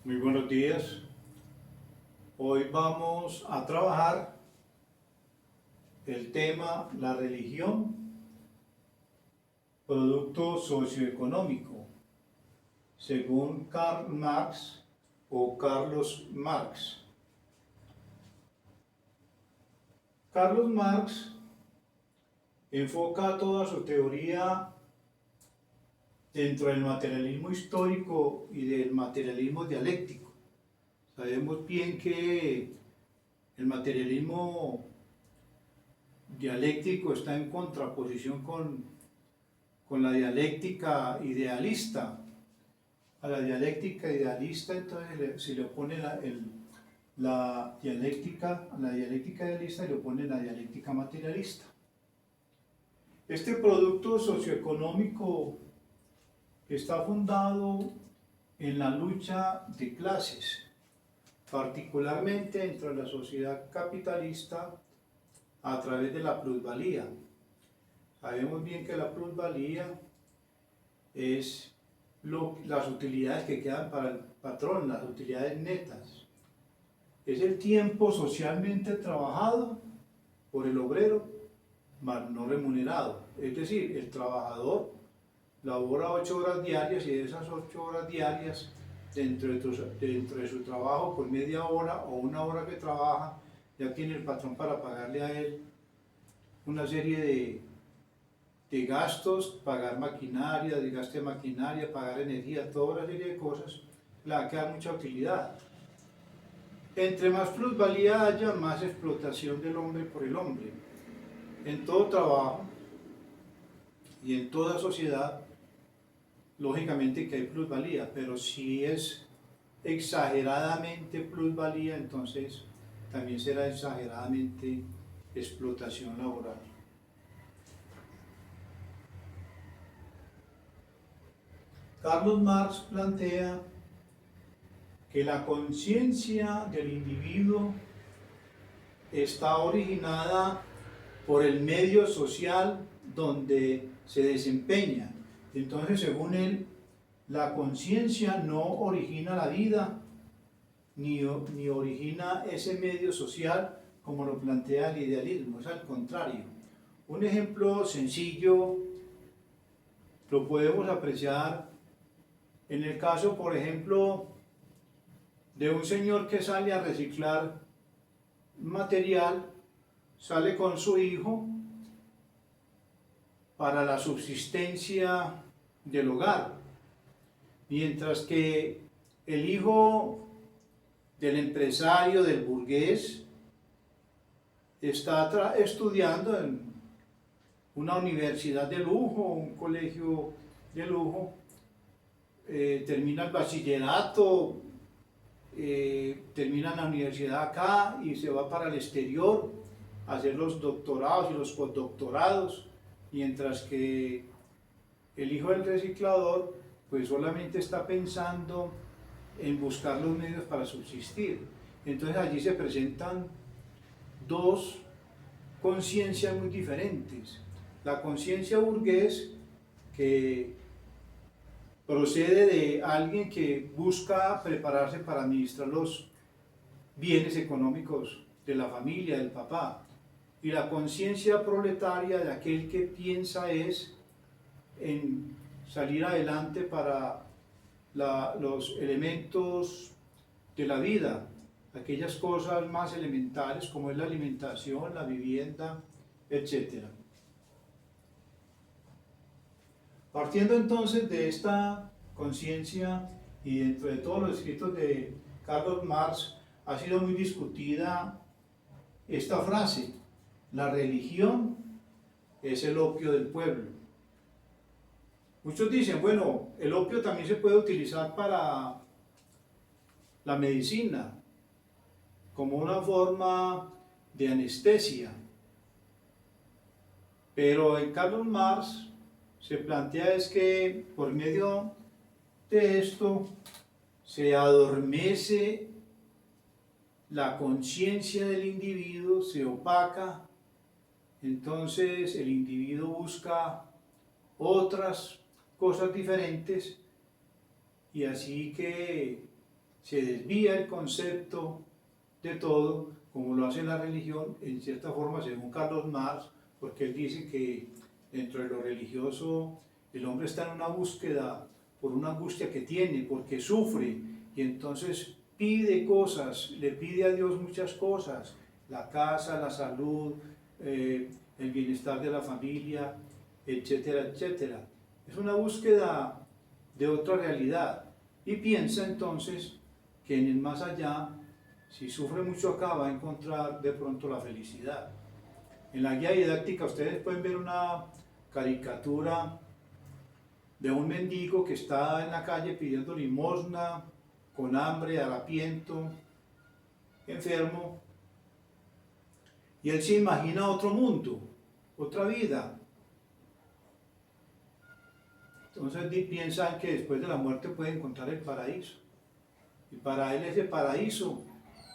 Muy buenos días. Hoy vamos a trabajar el tema la religión, producto socioeconómico, según Karl Marx o Carlos Marx. Carlos Marx enfoca toda su teoría dentro del materialismo histórico y del materialismo dialéctico. Sabemos bien que el materialismo dialéctico está en contraposición con la dialéctica idealista. A la dialéctica idealista entonces se le opone la dialéctica, a la dialéctica idealista le opone la dialéctica materialista. Este producto socioeconómico está fundado en la lucha de clases, particularmente dentro de la sociedad capitalista a través de la plusvalía. Sabemos bien que la plusvalía es las utilidades que quedan para el patrón, las utilidades netas. Es el tiempo socialmente trabajado por el obrero, mas no remunerado. Es decir, el trabajador labora 8 horas diarias y de esas 8 horas diarias, dentro de su trabajo, por media hora o una hora que trabaja, ya tiene el patrón para pagarle a él una serie de gastos, pagar maquinaria, desgaste de maquinaria, pagar energía, toda una serie de cosas, le va a quedar mucha utilidad. Entre más plusvalía haya, más explotación del hombre por el hombre. En todo trabajo y en toda sociedad, lógicamente que hay plusvalía, pero si es exageradamente plusvalía, entonces también será exageradamente explotación laboral. Carlos Marx plantea que la conciencia del individuo está originada por el medio social donde se desempeña. Entonces, según él, la conciencia no origina la vida, ni origina ese medio social como lo plantea el idealismo, es al contrario. Un ejemplo sencillo lo podemos apreciar en el caso, por ejemplo, de un señor que sale a reciclar material, sale con su hijo para la subsistencia del hogar, mientras que el hijo del empresario, del burgués, está estudiando en una universidad de lujo, un colegio de lujo, termina el bachillerato, termina la universidad acá y se va para el exterior a hacer los doctorados y los postdoctorados, mientras que el hijo del reciclador pues solamente está pensando en buscar los medios para subsistir. Entonces allí se presentan dos conciencias muy diferentes. La conciencia burgués, que procede de alguien que busca prepararse para administrar los bienes económicos de la familia, del papá, y la conciencia proletaria de aquel que piensa es en salir adelante para los elementos de la vida, aquellas cosas más elementales como es la alimentación, la vivienda, etc. Partiendo entonces de esta conciencia y dentro de todos los escritos de Carlos Marx, ha sido muy discutida esta frase: la religión es el opio del pueblo. Muchos dicen, bueno, el opio también se puede utilizar para la medicina, como una forma de anestesia. Pero en Carlos Marx se plantea es que por medio de esto se adormece la conciencia del individuo, se opaca, entonces el individuo busca otras cosas diferentes y así que se desvía el concepto de todo, como lo hace la religión, en cierta forma, según Carlos Marx, porque él dice que dentro de lo religioso el hombre está en una búsqueda por una angustia que tiene, porque sufre, y entonces pide cosas, le pide a Dios muchas cosas, la casa, la salud, el bienestar de la familia, etcétera, etcétera. Es una búsqueda de otra realidad, y piensa entonces que en el más allá, si sufre mucho acá, va a encontrar de pronto la felicidad. En la guía didáctica ustedes pueden ver una caricatura de un mendigo que está en la calle pidiendo limosna, con hambre, harapiento, enfermo, y él se imagina otro mundo, otra vida. Entonces piensa que después de la muerte puede encontrar el paraíso. Y para él ese paraíso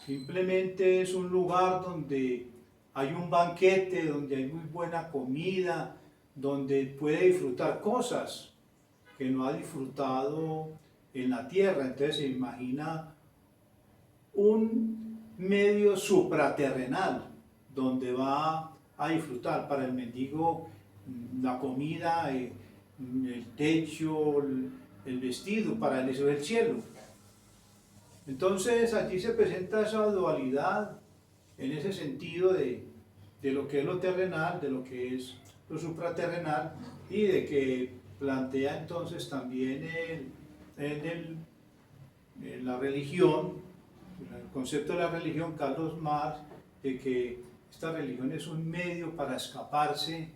simplemente es un lugar donde hay un banquete, donde hay muy buena comida, donde puede disfrutar cosas que no ha disfrutado en la tierra. Entonces se imagina un medio supraterrenal donde va a disfrutar. Para el mendigo la comida, el techo, el vestido, para él eso es el cielo. Entonces allí se presenta esa dualidad en ese sentido de lo que es lo terrenal, de lo que es lo supraterrenal, y de que plantea entonces también la religión, el concepto de la religión, Carlos Marx, de que esta religión es un medio para escaparse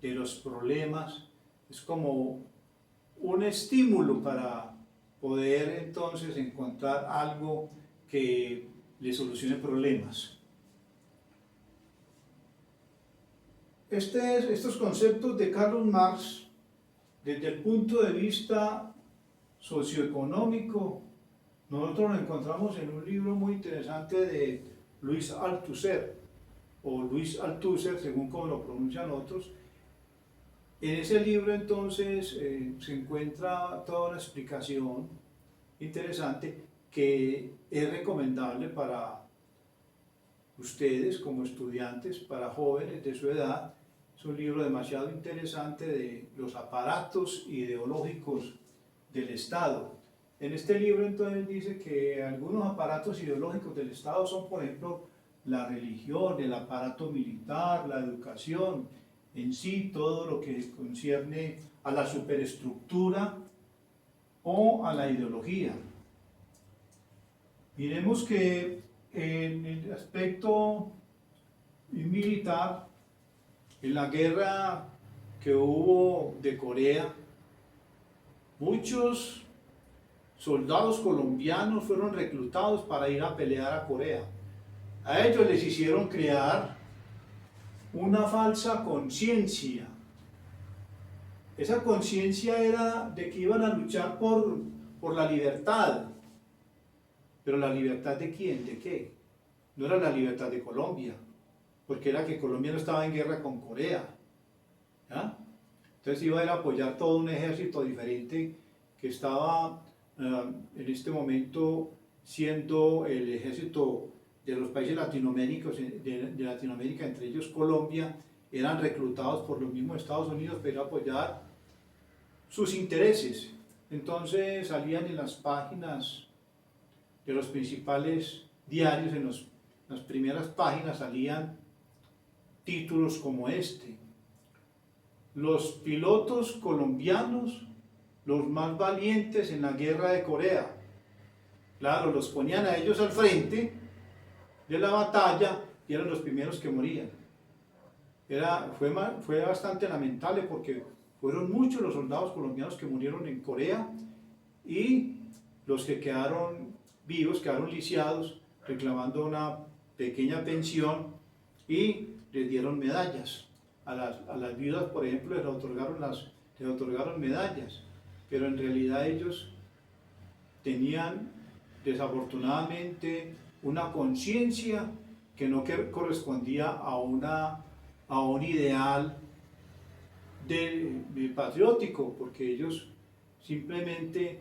de los problemas, es como un estímulo para poder entonces encontrar algo que le solucione problemas. Estos conceptos de Carlos Marx, desde el punto de vista socioeconómico, nosotros lo encontramos en un libro muy interesante de Luis Althusser, o Luis Althusser, según como lo pronuncian otros. En ese libro entonces se encuentra toda una explicación interesante que es recomendable para ustedes como estudiantes, para jóvenes de su edad. Es un libro demasiado interesante de los aparatos ideológicos del Estado. En este libro entonces dice que algunos aparatos ideológicos del Estado son, por ejemplo, la religión, el aparato militar, la educación, en sí todo lo que concierne a la superestructura o a la ideología. Miremos que en el aspecto militar, en la guerra que hubo de Corea, muchos soldados colombianos fueron reclutados para ir a pelear a Corea. A ellos les hicieron crear una falsa conciencia. Esa conciencia era de que iban a luchar por la libertad. Pero ¿la libertad de quién? ¿De qué? No era la libertad de Colombia, porque era que Colombia no estaba en guerra con Corea. ¿Ya? Entonces iba a apoyar todo un ejército diferente que estaba en este momento siendo el ejército de los países latinoamericanos, de Latinoamérica, entre ellos Colombia, eran reclutados por los mismos Estados Unidos para apoyar sus intereses. Entonces salían en las páginas de los principales diarios, en las primeras páginas salían títulos como este: los pilotos colombianos, los más valientes en la guerra de Corea. Claro, los ponían a ellos al frente de la batalla y eran los primeros que morían. Fue bastante lamentable porque fueron muchos los soldados colombianos que murieron en Corea, y los que quedaron vivos quedaron lisiados reclamando una pequeña pensión, y les dieron medallas. A las viudas, por ejemplo, les otorgaron medallas, pero en realidad ellos tenían desafortunadamente una conciencia que no correspondía a un ideal de patriótico, porque ellos simplemente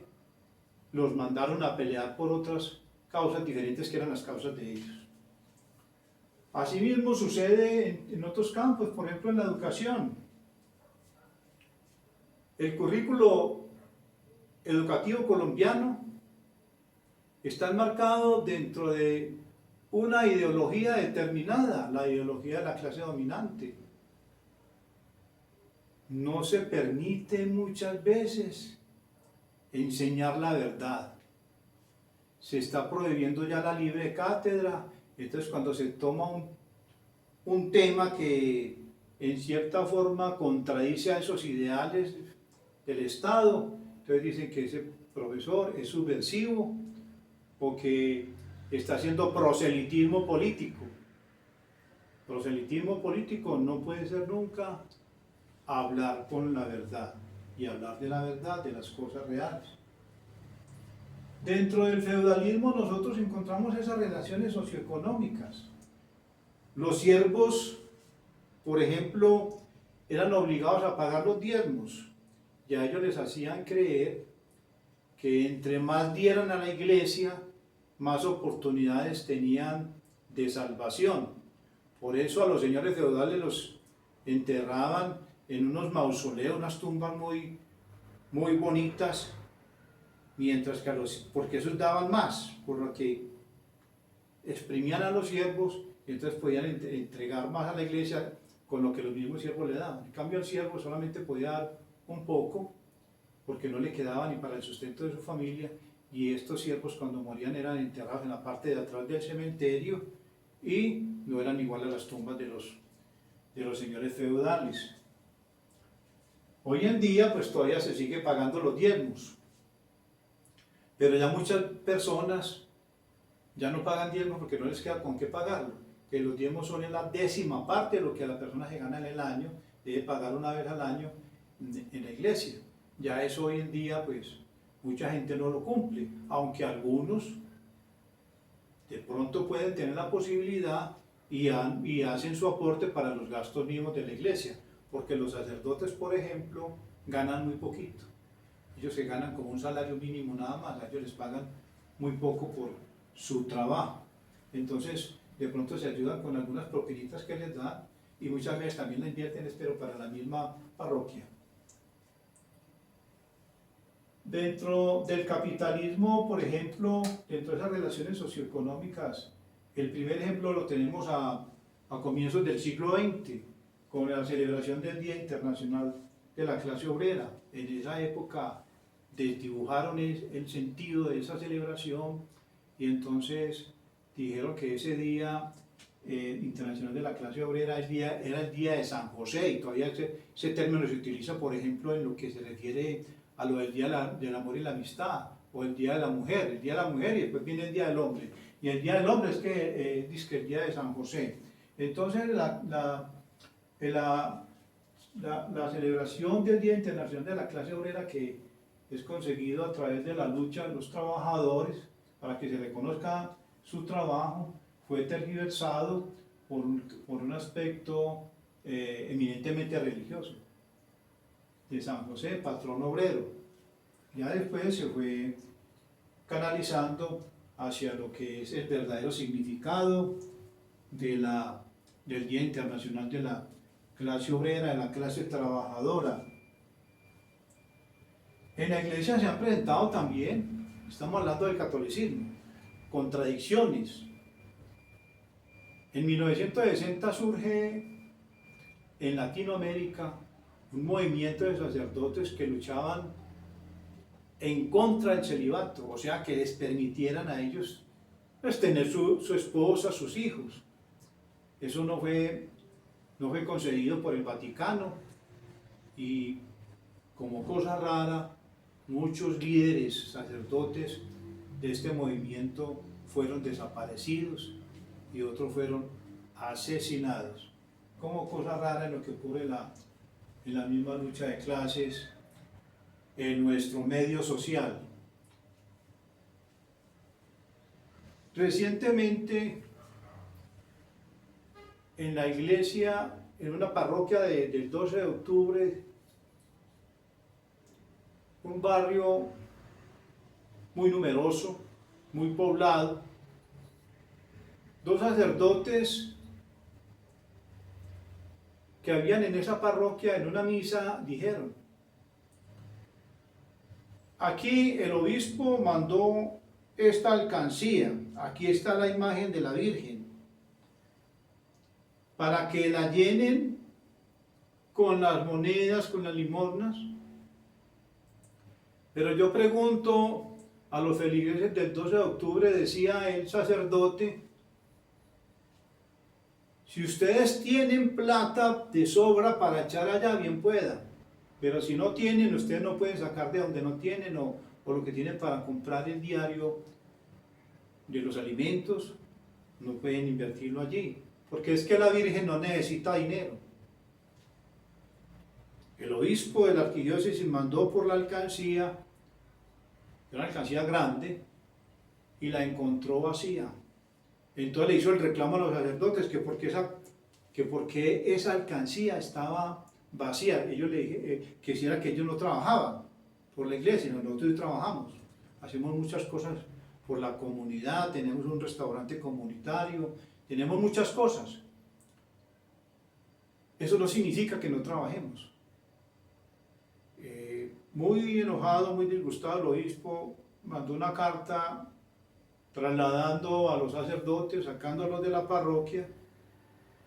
los mandaron a pelear por otras causas diferentes que eran las causas de ellos. Asimismo sucede en otros campos, por ejemplo en la educación. El currículo educativo colombiano está enmarcado dentro de una ideología determinada, la ideología de la clase dominante. No se permite muchas veces enseñar la verdad. Se está prohibiendo ya la libre cátedra. Entonces cuando se toma un tema que en cierta forma contradice a esos ideales del Estado, entonces dicen que ese profesor es subversivo o que está haciendo proselitismo político. Proselitismo político no puede ser nunca hablar con la verdad y hablar de la verdad, de las cosas reales. Dentro del feudalismo nosotros encontramos esas relaciones socioeconómicas. Los siervos, por ejemplo, eran obligados a pagar los diezmos y a ellos les hacían creer que entre más dieran a la iglesia, más oportunidades tenían de salvación. Por eso a los señores feudales los enterraban en unos mausoleos, unas tumbas muy bonitas, mientras que porque esos daban más, por lo que exprimían a los siervos y entonces podían entregar más a la iglesia con lo que los mismos siervos le daban. En cambio el siervo solamente podía dar un poco porque no le quedaba ni para el sustento de su familia, y estos siervos cuando morían eran enterrados en la parte de atrás del cementerio y no eran igual a las tumbas de los señores feudales. Hoy en día pues todavía se sigue pagando los diezmos, pero ya muchas personas ya no pagan diezmos porque no les queda con qué pagarlo, que los diezmos son en la 10ª parte de lo que la persona se gana en el año, debe pagar una vez al año en la iglesia. Ya eso hoy en día pues mucha gente no lo cumple, aunque algunos de pronto pueden tener la posibilidad y hacen su aporte para los gastos mínimos de la iglesia, porque los sacerdotes, por ejemplo, ganan muy poquito. Ellos se ganan como un salario mínimo nada más, a ellos les pagan muy poco por su trabajo. Entonces, de pronto se ayudan con algunas propinitas que les dan y muchas veces también la invierten, pero para la misma parroquia. Dentro del capitalismo, por ejemplo, dentro de esas relaciones socioeconómicas, el primer ejemplo lo tenemos a comienzos del siglo XX, con la celebración del Día Internacional de la Clase Obrera. En esa época desdibujaron el sentido de esa celebración y entonces dijeron que ese Día Internacional de la Clase Obrera era el Día de San José, y todavía ese término se utiliza, por ejemplo, en lo que se refiere a lo del Día del Amor y la Amistad, o el Día de la Mujer, y después viene el Día del Hombre, y el Día del Hombre es que dice que el Día de San José. Entonces la celebración del Día Internacional de la Clase Obrera, que es conseguido a través de la lucha de los trabajadores para que se reconozca su trabajo, fue tergiversado por un aspecto eminentemente religioso, de San José, patrón obrero. Ya después se fue canalizando hacia lo que es el verdadero significado del Día Internacional de la Clase Obrera, de la clase trabajadora. En la iglesia se han presentado también, estamos hablando del catolicismo, contradicciones. En 1960 surge en Latinoamérica un movimiento de sacerdotes que luchaban en contra del celibato, o sea, que les permitieran a ellos pues, tener su esposa, sus hijos. Eso no fue concedido por el Vaticano, y como cosa rara, muchos líderes sacerdotes de este movimiento fueron desaparecidos y otros fueron asesinados. Como cosa rara en lo que ocurre en la misma lucha de clases en nuestro medio social. Recientemente, en la iglesia, en una parroquia del 12 de octubre, un barrio muy numeroso, muy poblado. Dos sacerdotes que habían en esa parroquia en una misa dijeron: aquí el obispo mandó esta alcancía, aquí está la imagen de la Virgen, para que la llenen con las monedas, con las limosnas. Pero yo pregunto a los feligreses del 12 de octubre, decía el sacerdote, si ustedes tienen plata de sobra para echar allá, bien pueda. Pero si no tienen, ustedes no pueden sacar de donde no tienen o lo que tienen para comprar el diario de los alimentos, no pueden invertirlo allí. Porque es que la Virgen no necesita dinero. El obispo de la arquidiócesis mandó por la alcancía, una alcancía grande, y la encontró vacía. Entonces le hizo el reclamo a los sacerdotes que porque esa alcancía estaba vacía. Ellos le dije que si era que ellos no trabajaban por la iglesia, nosotros sí trabajamos, hacemos muchas cosas por la comunidad, tenemos un restaurante comunitario, tenemos muchas cosas. Eso no significa que no trabajemos. Muy enojado, muy disgustado, el obispo mandó una carta trasladando a los sacerdotes, sacándolos de la parroquia.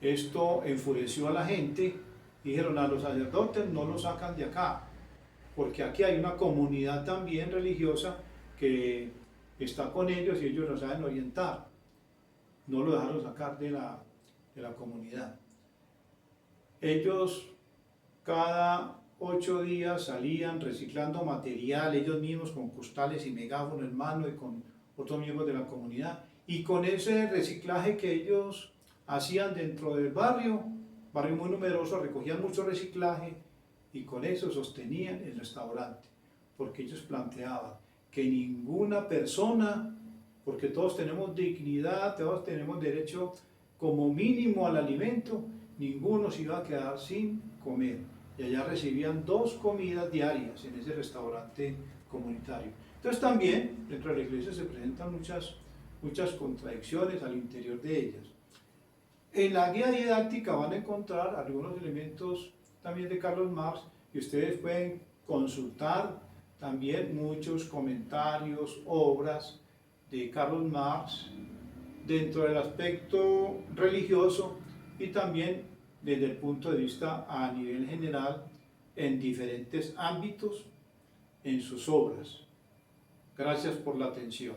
Esto enfureció a la gente. Dijeron: a los sacerdotes no los sacan de acá, porque aquí hay una comunidad también religiosa que está con ellos y ellos los saben orientar. No lo dejaron sacar de la comunidad. Ellos cada 8 días salían reciclando material, ellos mismos con costales y megáfonos en mano y con otros miembros de la comunidad. Y con ese reciclaje que ellos hacían dentro del barrio muy numeroso, recogían mucho reciclaje y con eso sostenían el restaurante. Porque ellos planteaban que ninguna persona, porque todos tenemos dignidad, todos tenemos derecho como mínimo al alimento, ninguno se iba a quedar sin comer. Y allá recibían 2 comidas diarias en ese restaurante comunitario. Entonces también dentro de la iglesia se presentan muchas contradicciones al interior de ellas. En la guía didáctica van a encontrar algunos elementos también de Carlos Marx y ustedes pueden consultar también muchos comentarios, obras de Carlos Marx dentro del aspecto religioso y también desde el punto de vista a nivel general en diferentes ámbitos en sus obras. Gracias por la atención.